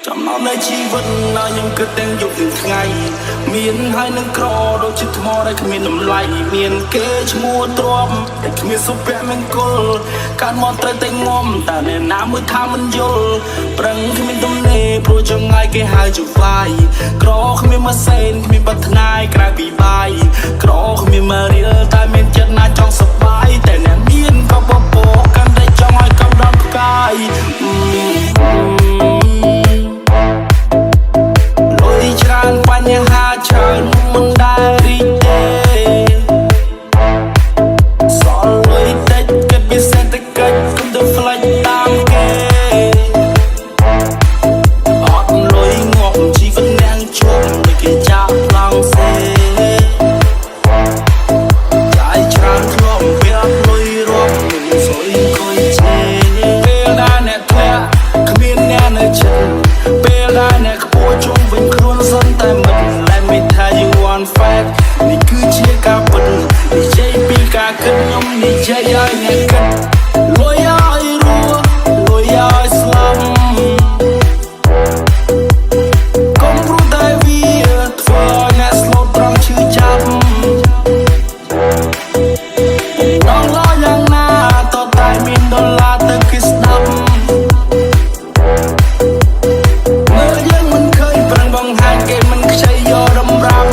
ចំណងនៃជីវិតណាខ្ញុំគិតទាំងយប់ទាំងថ្ងៃមានហើយនឹងក្រដូចជាថ្មដែលគ្មានតម្លៃមានគេឈ្មោះទ្រាំតែគ្មានសុភមង្គលការមកត្រូវតែងំតែអ្នកណាមួយថាមិនយល់ប្រឹងគ្មានទំនេរព្រោះចង្អាយគេហៅជាវាយក្រគ្មានម៉ាសេនគ្មានប្រាថ្នាក្រៅពីបាយក្រគ្មានមករៀលតែមានចិត្តណាចង់សប្បាយតែអ្នកមានក៏បបោកាន់តែចង់ឲ្យកំដរផ្កាយបញ្ហាច្រើនមិនដែលរីកទេសលុយតិចគិតពីសេដ្ឋកិច្ចគុំទៅផ្លេចតាមគេអត់លុយងាប់ជីវិតអ្នកជុំដូចគេចាក់ឡងសេចាយច្រើនធ្លាប់ពេលអត់លុយរកមិនស្អុយអង្គុយជេរពេលដែលអ្នកធ្លាក់គ្មានអ្នកនៅជិតពេលដែលអ្នកខ្ពស់ជុំវិញខ្លួនសន្តែមិនfact នេះគឺជាការពិតនិយាយពីការគិតខ្ញុំនិយាយឲ្យអ្នកគិតលុយឲ្យរស់លុយឲ្យស្លាប់កុំព្រោះតែវាធ្វើឲ្យអ្នកស្លូតត្រង់ឈឺចាប់ដល់ឡើយយ៉ាងណាតតែមានដុល្លារទៅគេស្ដាប់មើលយើងមិនឃើញប្រឹងបង្ហាញគេមិនខ្ចីយករំរាំ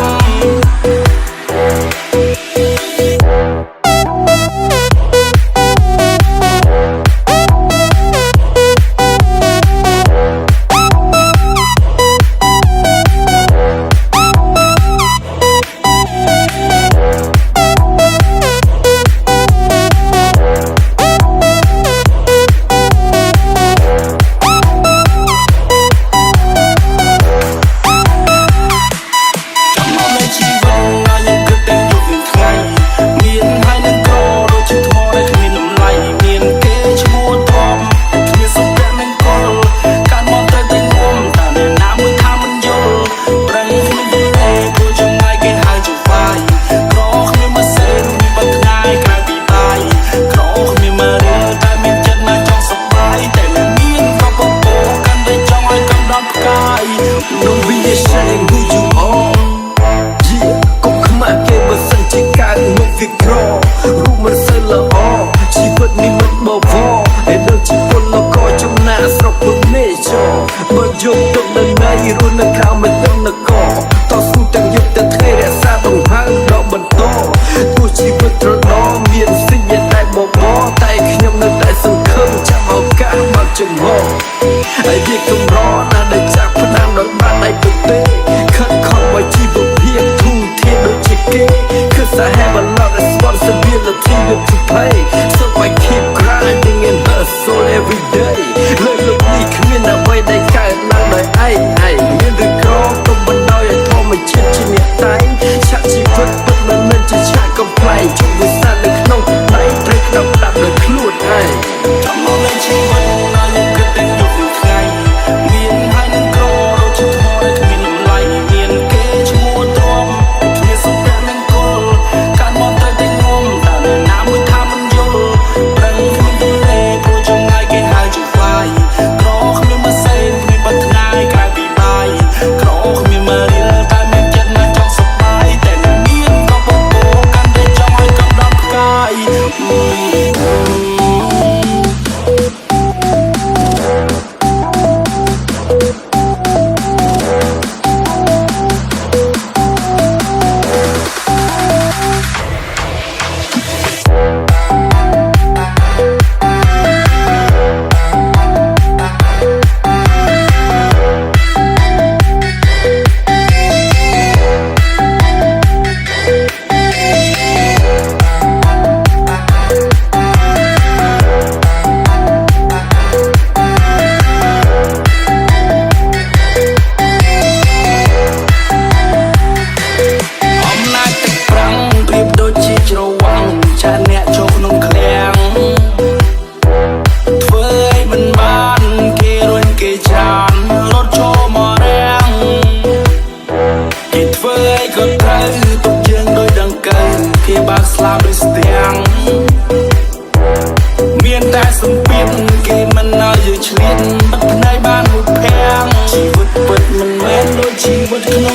Don't be ashamed who you are. Yeah, កុំខ្មាស់គេបើសិនជាកើតមកវាក្ររូបមិនសូវល្អជីវិតនេះមិនបវរឯដូចជាពលករចំណាក់ស្រុកពុនមេចបើយកទុកនៅនៃរស់នៅក្រៅមិនដឹងនគរតស៊ូទាំងយប់ទាំងថ្ងៃរក្សាដង្ហើមដល់បន្តទោះជីវិតត្រណមានสิ่ងតែបបរតែខ្ញុំនៅតែសង្ឃឹមចាំឱកាសបើចំហហើយវាកម្រណាស់ដែលចាប់ផ្ដើមដោយបានដៃពុទេខិតខំឲ្យជីវភាពធូរធានដូចជាគេ Cause I have a lot of responsibility to pay So I keep grinding and hustle every day លើលោកនេះគ្មានអ្វីដែលកើតឡើងដោយឯងមានឬក៏ទុំបណ្ដោយឲ្យធម្មជាតិជាអ្នកតែងឆាកជីវិតពិតមិនមែនជាឆាកកំ ប្លែងជុំវិសាលនៅក្នុងដៃត្រូវក្តាប់ដាក់ដោយខ្លួនឯងចាំមកលេងជីវិតណាយើងគិតតែយប់និងថ្ងៃមានហើយនឹងក្រដូចជាថ្មដែលគ្មានតម្លៃមានគេឈ្មោះទ្រាំគ្មានសុភមង្គលការមកត្រូវតែងំតែណាមួយថាមិនយល់ប្រឹងគ្មានទំនេរព្រោះចង្អាយគេហៅ ក្នុង